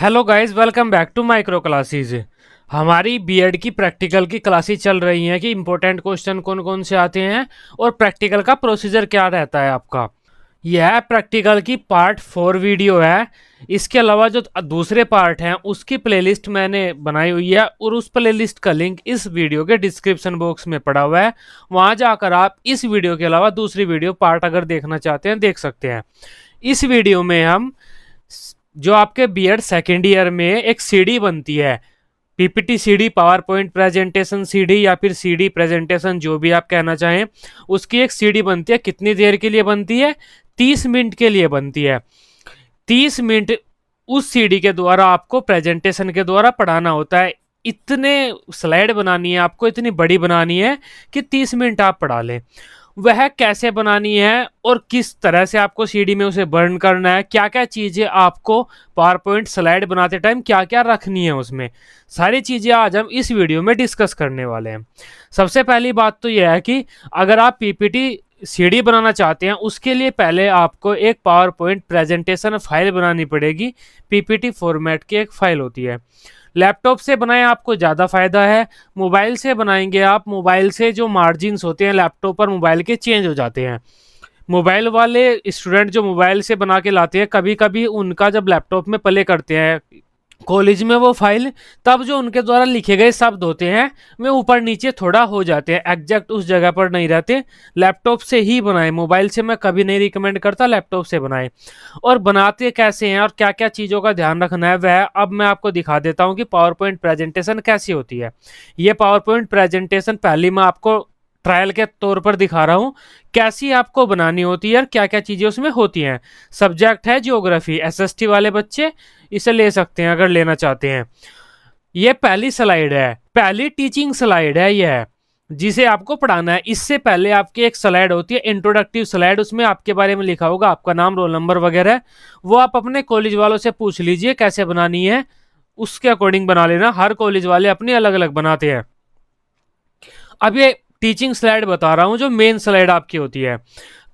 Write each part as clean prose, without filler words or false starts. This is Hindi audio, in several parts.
Hello guys, welcome back to micro classes. हमारी बीएड की प्रैक्टिकल की क्लासेस चल रही हैं कि इंपॉर्टेंट क्वेश्चन कौन कौन से आते हैं और प्रैक्टिकल का प्रोसीजर क्या रहता है आपका। यह प्रैक्टिकल की पार्ट 4 वीडियो है। इसके अलावा जो दूसरे पार्ट हैं उसकी प्लेलिस्ट मैंने बनाई हुई है और उस प्लेलिस्ट का लिंक इस वीडियो के डिस्क्रिप्शन बॉक्स में पड़ा हुआ है। वहां जाकर आप इस वीडियो के अलावा दूसरी वीडियो पार्ट अगर देखना चाहते हैं देख सकते हैं। इस वीडियो में हम जो आपके बीएड सेकेंड ईयर में एक सीडी बनती है, PPT CD, power point presentation CD या फिर सीडी प्रेजेंटेशन, जो भी आप कहना चाहें, उसकी एक सीडी बनती है। कितनी देर के लिए बनती है? 30 मिनट के लिए बनती है। 30 मिनट उस सीडी के द्वारा आपको प्रेजेंटेशन के द्वारा पढ़ाना होता है। इतने स्लाइड बनानी है आपको, इतनी बड़ी बनानी है कि 30 मिनट आप पढ़ा लें। वह कैसे बनानी है और किस तरह से आपको सीडी में उसे बर्न करना है, क्या क्या चीज़ें आपको पावर पॉइंट स्लाइड बनाते टाइम क्या क्या रखनी है, उसमें सारी चीज़ें आज हम इस वीडियो में डिस्कस करने वाले हैं। सबसे पहली बात तो यह है कि अगर आप पीपीटी सीडी बनाना चाहते हैं उसके लिए पहले आपको एक पावर पॉइंट प्रेजेंटेशन फाइल बनानी पड़ेगी। पीपीटी फॉर्मेट की एक फाइल होती है। लैपटॉप से बनाएं आपको ज़्यादा फायदा है। मोबाइल से बनाएंगे आप, मोबाइल से जो मार्जिन्स होते हैं लैपटॉप पर मोबाइल के चेंज हो जाते हैं। मोबाइल वाले स्टूडेंट जो मोबाइल से बना के लाते हैं, कभी कभी उनका जब लैपटॉप में प्ले करते हैं कॉलेज में वो फाइल, तब जो उनके द्वारा लिखे गए शब्द होते हैं वे ऊपर नीचे थोड़ा हो जाते हैं, एग्जैक्ट उस जगह पर नहीं रहते। लैपटॉप से ही बनाएं, मोबाइल से मैं कभी नहीं रिकमेंड करता, लैपटॉप से बनाएं। और बनाते कैसे हैं और क्या क्या चीज़ों का ध्यान रखना है वह अब मैं आपको दिखा देता हूं कि पावर पॉइंट प्रेजेंटेशन कैसी होती है। ये पावर पॉइंट प्रेजेंटेशन पहली मैं आपको ट्रायल के तौर पर दिखा रहा हूँ कैसी आपको बनानी होती है और क्या क्या चीज़ें उसमें होती हैं। सब्जेक्ट है ज्योग्राफी, एसएसटी वाले बच्चे इसे ले सकते हैं अगर लेना चाहते हैं। ये पहली स्लाइड है, पहली टीचिंग स्लाइड है यह, जिसे आपको पढ़ाना है। इससे पहले आपकी एक स्लाइड होती है इंट्रोडक्टिव स्लाइड, उसमें आपके बारे में लिखा होगा, आपका नाम, रोल नंबर वगैरह। वो आप अपने कॉलेज वालों से पूछ लीजिए कैसे बनानी है, उसके अकॉर्डिंग बना लेना। हर कॉलेज वाले अपनी अलग अलग बनाते हैं। अब ये टीचिंग स्लाइड बता रहा हूं जो मेन स्लाइड आपकी होती है।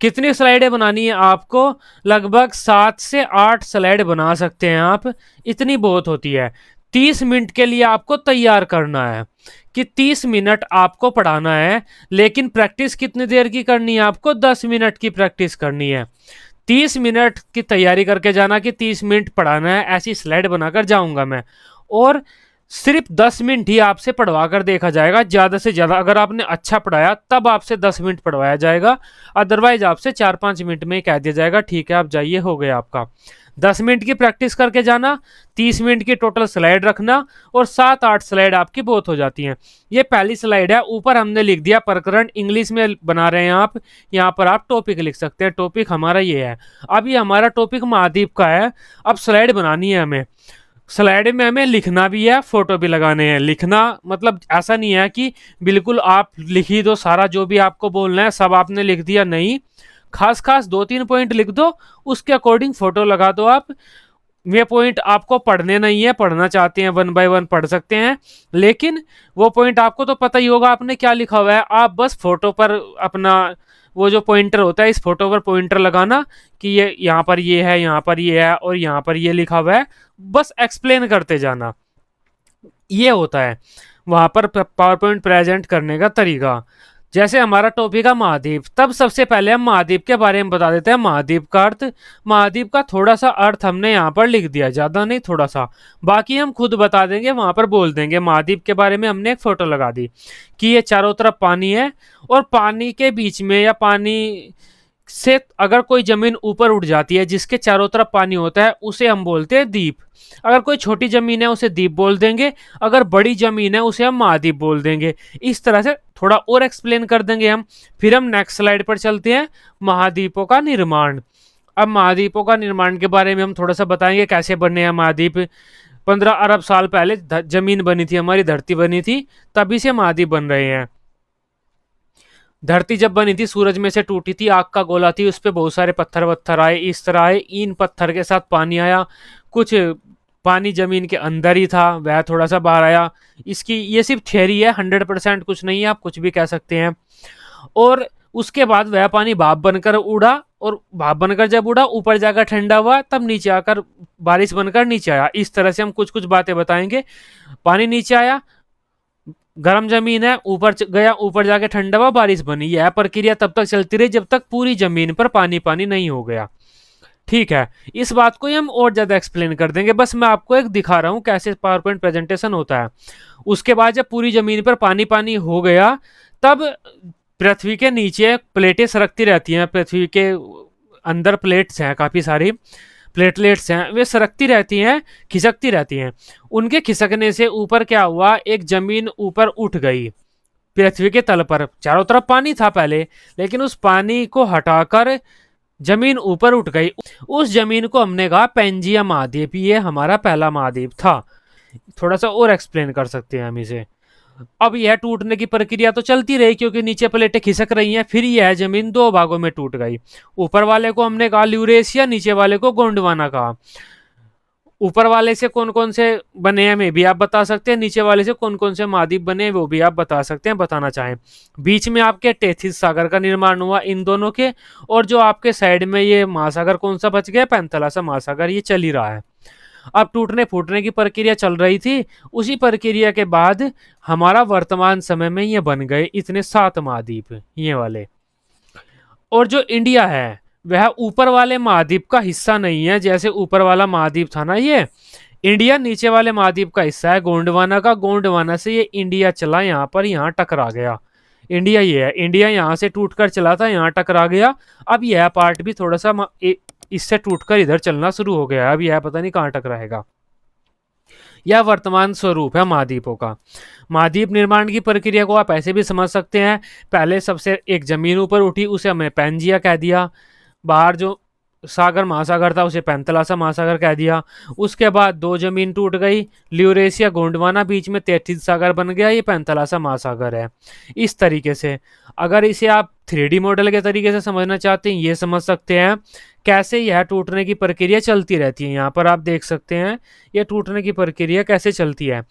कितनी स्लाइडें बनानी है आपको? लगभग 7 से 8 स्लाइड बना सकते हैं आप, इतनी बहुत होती है। 30 मिनट के लिए आपको तैयार करना है कि 30 मिनट आपको पढ़ाना है, लेकिन प्रैक्टिस कितनी देर की करनी है आपको? 10 मिनट की प्रैक्टिस करनी है। 30 मिनट की तैयारी करके जाना कि 30 मिनट पढ़ाना है, ऐसी स्लाइड बनाकर जाऊंगा मैं। और सिर्फ 10 मिनट ही आपसे पढ़वा कर देखा जाएगा। ज़्यादा से ज़्यादा अगर आपने अच्छा पढ़ाया तब आपसे 10 मिनट पढ़वाया जाएगा, अदरवाइज आपसे 4-5 मिनट में ही कह दिया जाएगा ठीक है आप जाइए, हो गया आपका। 10 मिनट की प्रैक्टिस करके जाना, 30 मिनट की टोटल स्लाइड रखना और 7-8 स्लाइड आपकी बहुत हो जाती हैं। ये पहली स्लाइड है। ऊपर हमने लिख दिया प्रकरण, इंग्लिश में बना रहे हैं आप, यहाँ पर आप टॉपिक लिख सकते हैं। टॉपिक हमारा ये है। अब ये हमारा टॉपिक महाद्वीप का है। अब स्लाइड बनानी है हमें। स्लाइड में हमें लिखना भी है, फोटो भी लगाने हैं। लिखना मतलब ऐसा नहीं है कि बिल्कुल आप लिख ही दो सारा, जो भी आपको बोलना है सब आपने लिख दिया, नहीं। खास खास 2-3 पॉइंट लिख दो, उसके अकॉर्डिंग फोटो लगा दो आप। ये पॉइंट आपको पढ़ने नहीं है, पढ़ना चाहते हैं 1 बाय 1 पढ़ सकते हैं, लेकिन वो पॉइंट आपको तो पता ही होगा आपने क्या लिखा हुआ है। आप बस फोटो पर अपना वो जो पॉइंटर होता है, इस फोटो पर पॉइंटर लगाना कि ये यहाँ पर ये है, यहाँ पर ये है और यहाँ पर ये लिखा हुआ है, बस एक्सप्लेन करते जाना। ये होता है वहां पर पावर पॉइंट प्रेजेंट करने का तरीका। जैसे हमारा टॉपिक है महाद्वीप, तब सबसे पहले हम महाद्वीप के बारे में बता देते हैं। महाद्वीप का अर्थ, महाद्वीप का थोड़ा सा अर्थ हमने यहाँ पर लिख दिया, ज्यादा नहीं थोड़ा सा, बाकी हम खुद बता देंगे, वहां पर बोल देंगे। महाद्वीप के बारे में हमने एक फोटो लगा दी कि ये चारों तरफ पानी है और पानी के बीच में या पानी से अगर कोई जमीन ऊपर उठ जाती है जिसके चारों तरफ पानी होता है उसे हम बोलते हैं द्वीप। अगर कोई छोटी जमीन है उसे द्वीप बोल देंगे, अगर बड़ी जमीन है उसे हम महाद्वीप बोल देंगे। इस तरह से थोड़ा और एक्सप्लेन कर देंगे हम। फिर हम नेक्स्ट स्लाइड पर चलते हैं, महाद्वीपों का निर्माण। अब महाद्वीपों का निर्माण के बारे में हम थोड़ा सा बताएंगे कैसे बने हैं महाद्वीप। 15 अरब साल पहले जमीन बनी थी, हमारी धरती बनी थी, तभी से महाद्वीप बन रहे हैं। धरती जब बनी थी सूरज में से टूटी थी, आग का गोला थी, उस पर बहुत सारे पत्थर वत्थर आए, इस तरह आए, इन पत्थर के साथ पानी आया। कुछ पानी जमीन के अंदर ही था, वह थोड़ा सा बाहर आया। इसकी ये सिर्फ थियरी है, 100% कुछ नहीं है, आप कुछ भी कह सकते हैं। और उसके बाद वह पानी भाप बनकर उड़ा, और भाप बनकर जब उड़ा ऊपर जाकर ठंडा हुआ, तब नीचे आकर बारिश बनकर नीचे आया। इस तरह से हम कुछ कुछ बातें बताएंगे। पानी नीचे आया, गर्म जमीन है, ऊपर गया, ऊपर जाके ठंडा हुआ, बारिश बनी। यह प्रक्रिया तब तक चलती रही जब तक पूरी जमीन पर पानी पानी नहीं हो गया। ठीक है, इस बात को ही हम और ज्यादा एक्सप्लेन कर देंगे, बस मैं आपको एक दिखा रहा हूं कैसे पावर पॉइंट प्रेजेंटेशन होता है। उसके बाद जब पूरी जमीन पर पानी पानी हो गया, तब पृथ्वी के नीचे प्लेटें सरकती रहती हैं। पृथ्वी के अंदर प्लेट्स हैं, काफी सारी प्लेटलेट्स हैं, वे सरकती रहती हैं, खिसकती रहती हैं। उनके खिसकने से ऊपर क्या हुआ, एक जमीन ऊपर उठ गई पृथ्वी के तल पर। चारों तरफ पानी था पहले, लेकिन उस पानी को हटाकर जमीन ऊपर उठ गई। उस जमीन को हमने कहा पेंजिया महाद्वीप। ये हमारा पहला महाद्वीप था। थोड़ा सा और एक्सप्लेन कर सकते हैं हम इसे। अब यह टूटने की प्रक्रिया तो चलती रही, क्योंकि नीचे प्लेटें खिसक रही हैं। फिर यह जमीन दो भागों में टूट गई। ऊपर वाले को हमने कहा ल्यूरेशिया, नीचे वाले को गोंडवाना कहा। ऊपर वाले से कौन कौन से बने हैं मैं भी आप बता सकते हैं, नीचे वाले से कौन कौन से महाद्वीप बने हैं वो भी आप बता सकते हैं, बताना चाहें। बीच में आपके टेथिस सागर का निर्माण हुआ इन दोनों के, और जो आपके साइड में ये महासागर कौन सा बच गया, पैंथालासा महासागर, ये चल ही रहा है। अब टूटने फूटने की प्रक्रिया चल रही थी। उसी प्रक्रिया के बाद हमारा वर्तमान समय में ये बन गए इतने 7 महाद्वीप, ये वाले। और जो इंडिया है वह ऊपर वाले महाद्वीप का हिस्सा नहीं है। जैसे ऊपर वाला महाद्वीप था ना ये, इंडिया नीचे वाले महाद्वीप का हिस्सा है गोंडवाना का। गोंडवाना से ये इंडिया चला यहाँ पर, यहाँ टकरा गया। इंडिया ये है, इंडिया यहाँ से टूटकर चला था, यहाँ टकरा गया। अब यह पार्ट भी थोड़ा सा इससे टूटकर इधर चलना शुरू हो गया है। अब यह पता नहीं कहाँ टकराएगा। यह वर्तमान स्वरूप है महाद्वीपों का। महाद्वीप निर्माण की प्रक्रिया को आप ऐसे भी समझ सकते हैं। पहले सबसे एक जमीन ऊपर उठी, उसे हमने पेंजिया कह दिया। बाहर जो सागर महासागर था उसे पैंथालासा महासागर कह दिया। उसके बाद 2 जमीन टूट गई, ल्यूरेशिया गोंडवाना, बीच में तेथिस सागर बन गया, ये पैंथालासा महासागर है। इस तरीके से अगर इसे आप 3D मॉडल के तरीके से समझना चाहते हैं, ये समझ सकते हैं कैसे यह टूटने की प्रक्रिया चलती रहती है। यहाँ पर आप देख सकते हैं यह टूटने की प्रक्रिया कैसे चलती है।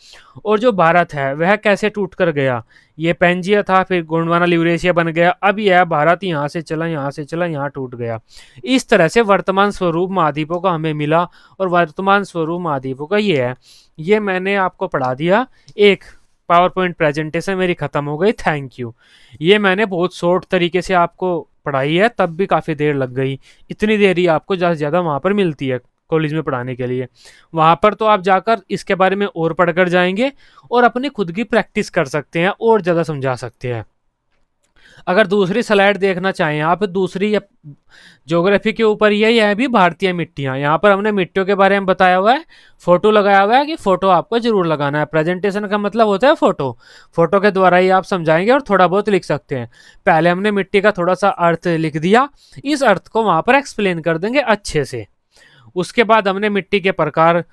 और जो भारत है वह कैसे टूट कर गया, ये पेंजिया था, फिर गोंडवाना ल्यूरेशिया बन गया। अब यह भारत यहाँ से चला, यहाँ से चला, यहाँ टूट गया। इस तरह से वर्तमान स्वरूप महाद्वीपों का हमें मिला, और वर्तमान स्वरूप महाद्वीपों का ये है। ये मैंने आपको पढ़ा दिया। एक पावर पॉइंट प्रेजेंटेशन मेरी खत्म हो गई, थैंक यू। ये मैंने बहुत शॉर्ट तरीके से आपको पढ़ाई है, तब भी काफ़ी देर लग गई। इतनी देर ही आपको ज़्यादा से ज़्यादा वहाँ पर मिलती है कॉलेज में पढ़ाने के लिए। वहाँ पर तो आप जाकर इसके बारे में और पढ़कर जाएंगे और अपनी खुद की प्रैक्टिस कर सकते हैं और ज़्यादा समझा सकते हैं। अगर दूसरी स्लाइड देखना चाहें आप, दूसरी ज्योग्राफी के ऊपर यही है भी भारतीय मिट्टियाँ। यहाँ पर हमने मिट्टियों के बारे में बताया हुआ है, फोटो लगाया हुआ है कि फोटो आपको जरूर लगाना है। प्रेजेंटेशन का मतलब होता है फोटो। फोटो के द्वारा ही आप समझाएंगे और थोड़ा बहुत लिख सकते हैं। पहले हमने मिट्टी का थोड़ा सा अर्थ लिख दिया, इस अर्थ को वहाँ पर एक्सप्लेन कर देंगे अच्छे से। उसके बाद हमने मिट्टी के प्रकार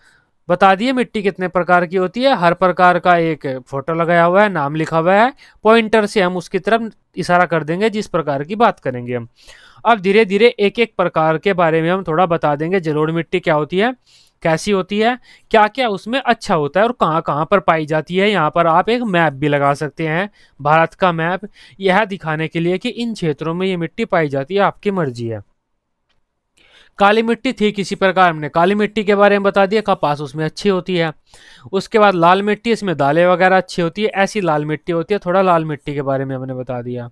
बता दिए, मिट्टी कितने प्रकार की होती है, हर प्रकार का एक फोटो लगाया हुआ है, नाम लिखा हुआ है। पॉइंटर से हम उसकी तरफ इशारा कर देंगे जिस प्रकार की बात करेंगे हम। अब धीरे धीरे एक एक प्रकार के बारे में हम थोड़ा बता देंगे। जलोढ़ मिट्टी क्या होती है, कैसी होती है, क्या क्या उसमें अच्छा होता है और कहाँ कहाँ पर पाई जाती है। यहाँ पर आप एक मैप भी लगा सकते हैं, भारत का मैप, यह दिखाने के लिए कि इन क्षेत्रों में ये मिट्टी पाई जाती है, आपकी मर्जी है। काली मिट्टी थी किसी प्रकार, हमने काली मिट्टी के बारे में बता दिया, कपास उसमें अच्छी होती है। उसके बाद लाल मिट्टी, इसमें दालें वगैरह अच्छी होती है, ऐसी लाल मिट्टी होती है। थोड़ा लाल मिट्टी के बारे में हमने बता दिया।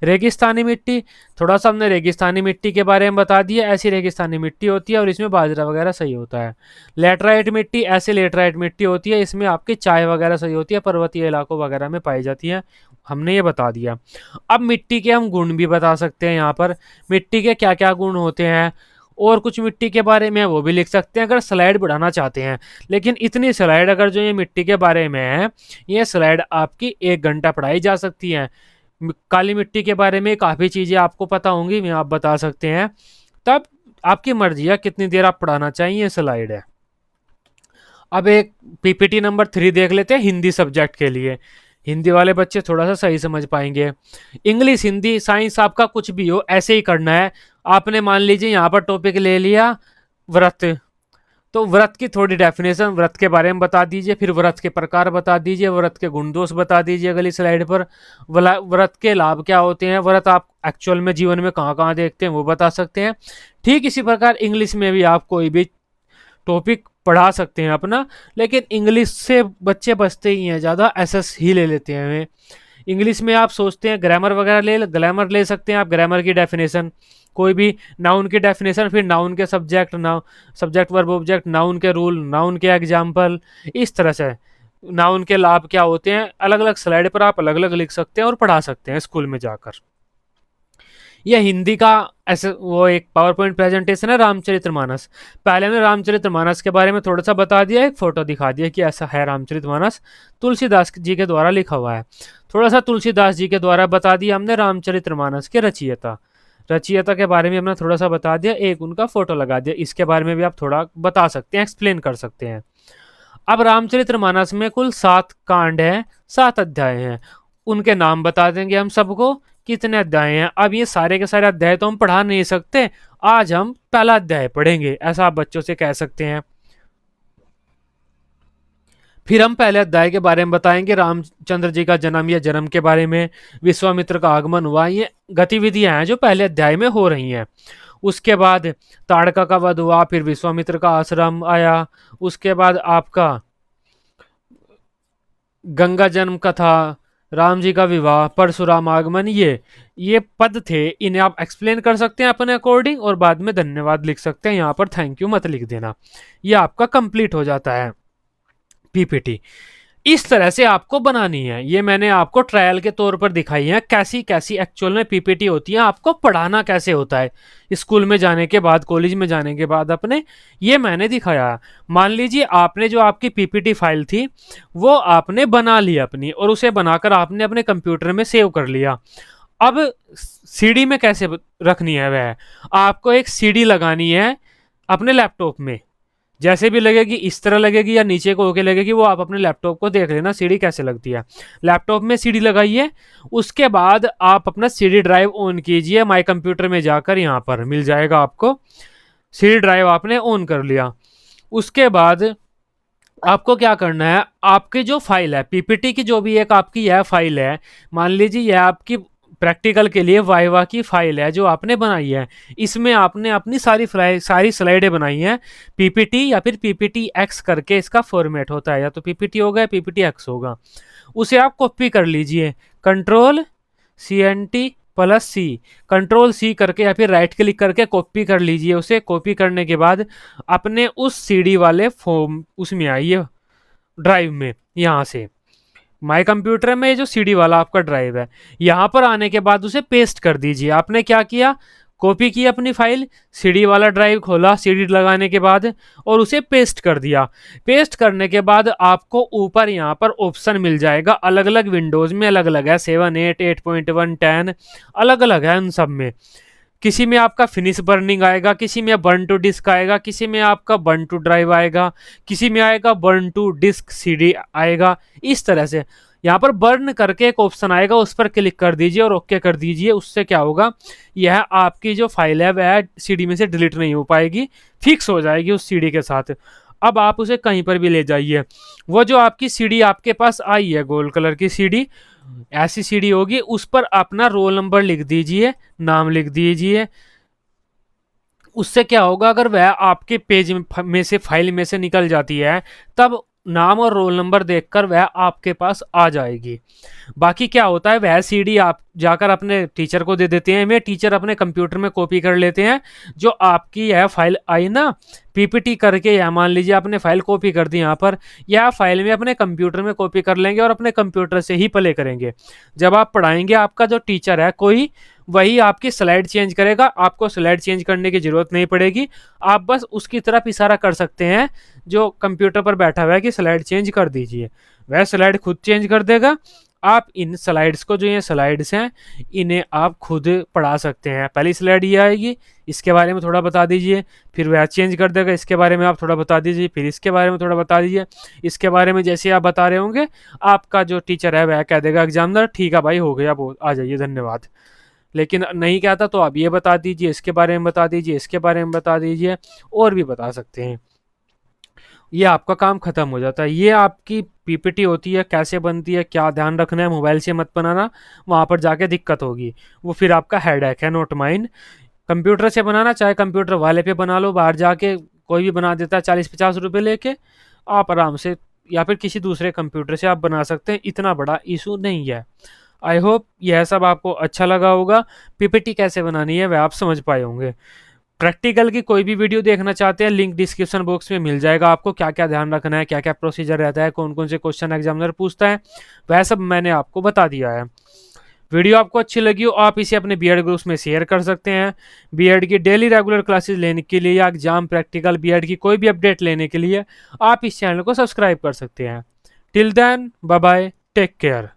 रेगिस्तानी मिट्टी, थोड़ा सा हमने रेगिस्तानी मिट्टी के बारे में बता दिया, ऐसी रेगिस्तानी मिट्टी होती है और इसमें बाजरा वगैरह सही होता है। लेटराइट मिट्टी, ऐसी लेटराइट मिट्टी होती है, इसमें आपकी चाय वगैरह सही होती है, पर्वतीय इलाकों वगैरह में पाई जाती है, हमने ये बता दिया। अब मिट्टी के हम गुण भी बता सकते हैं। यहाँ पर मिट्टी के क्या क्या गुण होते हैं और कुछ मिट्टी के बारे में वो भी लिख सकते हैं अगर स्लाइड बढ़ाना चाहते हैं। लेकिन इतनी स्लाइड अगर जो ये मिट्टी के बारे में है, ये स्लाइड आपकी 1 घंटा पढ़ाई जा सकती है। काली मिट्टी के बारे में काफ़ी चीज़ें आपको पता होंगी, मैं आप बता सकते हैं। तब आपकी मर्जी है कितनी देर आप पढ़ाना चाहिए, स्लाइड है। अब एक पीपीटी नंबर 3 देख लेते हैं हिंदी सब्जेक्ट के लिए। हिंदी वाले बच्चे थोड़ा सा सही समझ पाएंगे। इंग्लिश, हिंदी, साइंस, आपका कुछ भी हो ऐसे ही करना है। आपने मान लीजिए यहाँ पर टॉपिक ले लिया व्रत, तो व्रत की थोड़ी डेफिनेशन, व्रत के बारे में बता दीजिए, फिर व्रत के प्रकार बता दीजिए, व्रत के गुण दोष बता दीजिए अगली स्लाइड पर। व्रत के लाभ क्या होते हैं, व्रत आप एक्चुअल में जीवन में कहाँ कहाँ देखते हैं वो बता सकते हैं। ठीक इसी प्रकार इंग्लिश में भी आप कोई भी टॉपिक पढ़ा सकते हैं अपना, लेकिन इंग्लिश से बच्चे बचते ही हैं ज़्यादा, एसएस ही ले लेते हैं। इंग्लिश में आप सोचते हैं ग्रामर वगैरह ग्रामर ले सकते हैं आप, ग्रामर की डेफिनेशन, कोई भी नाउन की डेफिनेशन, फिर नाउन के subject, subject verb object, noun के रूल, नाउन के एग्जाम्पल, इस तरह से नाउन के लाभ क्या होते हैं, अलग अलग स्लाइड पर आप अलग अलग लिख सकते हैं और पढ़ा सकते हैं स्कूल में जाकर। यह हिंदी का ऐसे वो एक पावर पॉइंट प्रेजेंटेशन है रामचरितमानस। पहले ने रामचरितमानस के बारे में थोड़ा सा बता दिया, एक फोटो दिखा दिया कि ऐसा है रामचरितमानस, तुलसीदास जी के द्वारा लिखा हुआ है। थोड़ा सा तुलसीदास जी के द्वारा बता दिया हमने रामचरितमानस के रचयिता, रचयिता के बारे में हमने थोड़ा सा बता दिया, एक उनका फोटो लगा दिया। इसके बारे में भी आप थोड़ा बता सकते हैं, एक्सप्लेन कर सकते हैं। अब रामचरितमानस में कुल 7 कांड है, 7 अध्याय हैं, उनके नाम बता देंगे हम सबको, कितने अध्याय हैं। अब ये सारे के सारे अध्याय तो हम पढ़ा नहीं सकते, आज हम पहला अध्याय पढ़ेंगे, ऐसा आप बच्चों से कह सकते हैं। फिर हम पहले अध्याय के बारे में बताएंगे, रामचंद्र जी का जन्म या जन्म के बारे में, विश्वामित्र का आगमन हुआ, ये गतिविधियां हैं जो पहले अध्याय में हो रही हैं। उसके बाद ताड़का का वध हुआ, फिर विश्वामित्र का आश्रम आया, उसके बाद आपका गंगा जन्म कथा, राम जी का विवाह, परशुराम आगमन, ये पद थे, इन्हें आप एक्सप्लेन कर सकते हैं अपने अकॉर्डिंग और बाद में धन्यवाद लिख सकते हैं, यहाँ पर थैंक यू मत लिख देना। ये आपका कंप्लीट हो जाता है पीपीटी। इस तरह से आपको बनानी है, ये मैंने आपको ट्रायल के तौर पर दिखाई है कैसी कैसी एक्चुअल में पीपीटी होती है, आपको पढ़ाना कैसे होता है स्कूल में जाने के बाद, कॉलेज में जाने के बाद अपने, ये मैंने दिखाया। मान लीजिए आपने जो आपकी पीपीटी फाइल थी वो आपने बना ली अपनी, और उसे बनाकर आपने अपने कंप्यूटर में सेव कर लिया। अब सीडी में कैसे रखनी है, वह आपको एक सीडी लगानी है अपने लैपटॉप में, जैसे भी लगेगी, इस तरह लगेगी या नीचे को होके लगेगी, वो आप अपने लैपटॉप को देख लेना सीडी कैसे लगती है। लैपटॉप में सीडी लगाइए, उसके बाद आप अपना सीडी ड्राइव ऑन कीजिए, माई कंप्यूटर में जाकर यहाँ पर मिल जाएगा आपको, सीडी ड्राइव आपने ऑन कर लिया। उसके बाद आपको क्या करना है, आपकी जो फाइल है पीपीटी की, जो भी एक आपकी यह फाइल है, मान लीजिए यह आपकी प्रैक्टिकल के लिए वाइवा की फाइल है जो आपने बनाई है, इसमें आपने अपनी सारी स्लाइडें बनाई हैं, पीपीटी या फिर पीपीटी एक्स करके इसका फॉर्मेट होता है, या तो पीपीटी होगा या पीपीटी एक्स होगा। उसे आप कॉपी कर लीजिए, कंट्रोल CNT+C, कंट्रोल C करके या फिर राइट क्लिक करके कॉपी कर लीजिए उसे। कॉपी करने के बाद अपने उस सीडी वाले फॉर्म उसमें आइए ड्राइव में, यहाँ से माई कंप्यूटर में ये जो सीडी वाला आपका ड्राइव है, यहाँ पर आने के बाद उसे पेस्ट कर दीजिए। आपने क्या किया, कॉपी की अपनी फाइल, सीडी वाला ड्राइव खोला सीडी लगाने के बाद और उसे पेस्ट कर दिया। पेस्ट करने के बाद आपको ऊपर यहाँ पर ऑप्शन मिल जाएगा, अलग अलग विंडोज में अलग अलग है, 7, 8, 8.1, 10 अलग अलग है उन सब में। किसी में आपका फिनिश बर्निंग आएगा, किसी में बर्न टू डिस्क आएगा, किसी में आपका बर्न टू ड्राइव आएगा, किसी में आएगा बर्न टू डिस्क सीडी आएगा। इस तरह से यहाँ पर बर्न करके एक ऑप्शन आएगा, उस पर क्लिक कर दीजिए और ओके कर दीजिए। उससे क्या होगा, यह आपकी जो फाइल है वह सीडी में से डिलीट नहीं हो पाएगी, फिक्स हो जाएगी उस सीडी के साथ। अब आप उसे कहीं पर भी ले जाइए, वो जो आपकी सीडी आपके पास आई है गोल्ड कलर की सीडी, ऐसी सीडी होगी, उस पर अपना रोल नंबर लिख दीजिए, नाम लिख दीजिए। उससे क्या होगा, अगर वह आपके पेज में से फाइल में से निकल जाती है तब नाम और रोल नंबर देखकर वह आपके पास आ जाएगी। बाकी क्या होता है, वह सीडी आप जाकर अपने टीचर को दे देते हैं, वे टीचर अपने कंप्यूटर में कॉपी कर लेते हैं। जो आपकी यह फाइल आई ना पीपीटी करके, या मान लीजिए आपने फाइल कॉपी कर दी यहाँ पर, यह फाइल में अपने कंप्यूटर में कॉपी कर लेंगे और अपने कंप्यूटर से ही प्ले करेंगे। जब आप पढ़ाएंगे आपका जो टीचर है कोई, वही आपकी स्लाइड चेंज करेगा, आपको स्लाइड चेंज करने की जरूरत नहीं पड़ेगी, आप बस उसकी तरफ इशारा कर सकते हैं जो कंप्यूटर पर बैठा हुआ है कि स्लाइड चेंज कर दीजिए, वह स्लाइड खुद चेंज कर देगा। आप इन स्लाइड्स को, जो ये स्लाइड्स हैं, इन्हें आप खुद पढ़ा सकते हैं। पहली स्लाइड ये आएगी, इसके बारे में थोड़ा बता दीजिए, फिर वह चेंज कर देगा, इसके बारे में आप थोड़ा बता दीजिए, फिर इसके बारे में थोड़ा बता दीजिए, इसके बारे में जैसे आप बता रहे होंगे आपका जो टीचर है वह कह देगा एग्जामिनर ठीक है भाई हो गया, आ जाइए धन्यवाद। लेकिन नहीं कहता तो आप ये बता दीजिए, इसके बारे में बता दीजिए, इसके बारे में बता दीजिए, और भी बता सकते हैं। ये आपका काम खत्म हो जाता है। ये आपकी पीपीटी होती है, कैसे बनती है, क्या ध्यान रखना है, मोबाइल से मत बनाना, वहाँ पर जाके दिक्कत होगी। वो फिर आपका हेडेक है, नॉट माइन। कंप्यूटर से बनाना, चाहे कंप्यूटर वाले पे बना लो, बाहर जाके कोई भी बना देता है 40-50 रुपए लेके, आप आराम से, या फिर किसी दूसरे कंप्यूटर से आप बना सकते हैं, इतना बड़ा इशू नहीं है। आई होप यह सब आपको अच्छा लगा होगा। पीपीटी कैसे बनानी है वह आप समझ पाए होंगे। प्रैक्टिकल की कोई भी वीडियो देखना चाहते हैं, लिंक डिस्क्रिप्शन बॉक्स में मिल जाएगा आपको। क्या क्या ध्यान रखना है, क्या क्या प्रोसीजर रहता है, कौन कौन से क्वेश्चन एग्जामिनर पूछता है, वह सब मैंने आपको बता दिया है। वीडियो आपको अच्छी लगी हो, आप इसे अपने बीएड ग्रुप्स में शेयर कर सकते हैं। बीएड की डेली रेगुलर क्लासेस लेने के लिए या एग्जाम प्रैक्टिकल बीएड की कोई भी अपडेट लेने के लिए आप इस चैनल को सब्सक्राइब कर सकते हैं। Till then, bye bye, take care.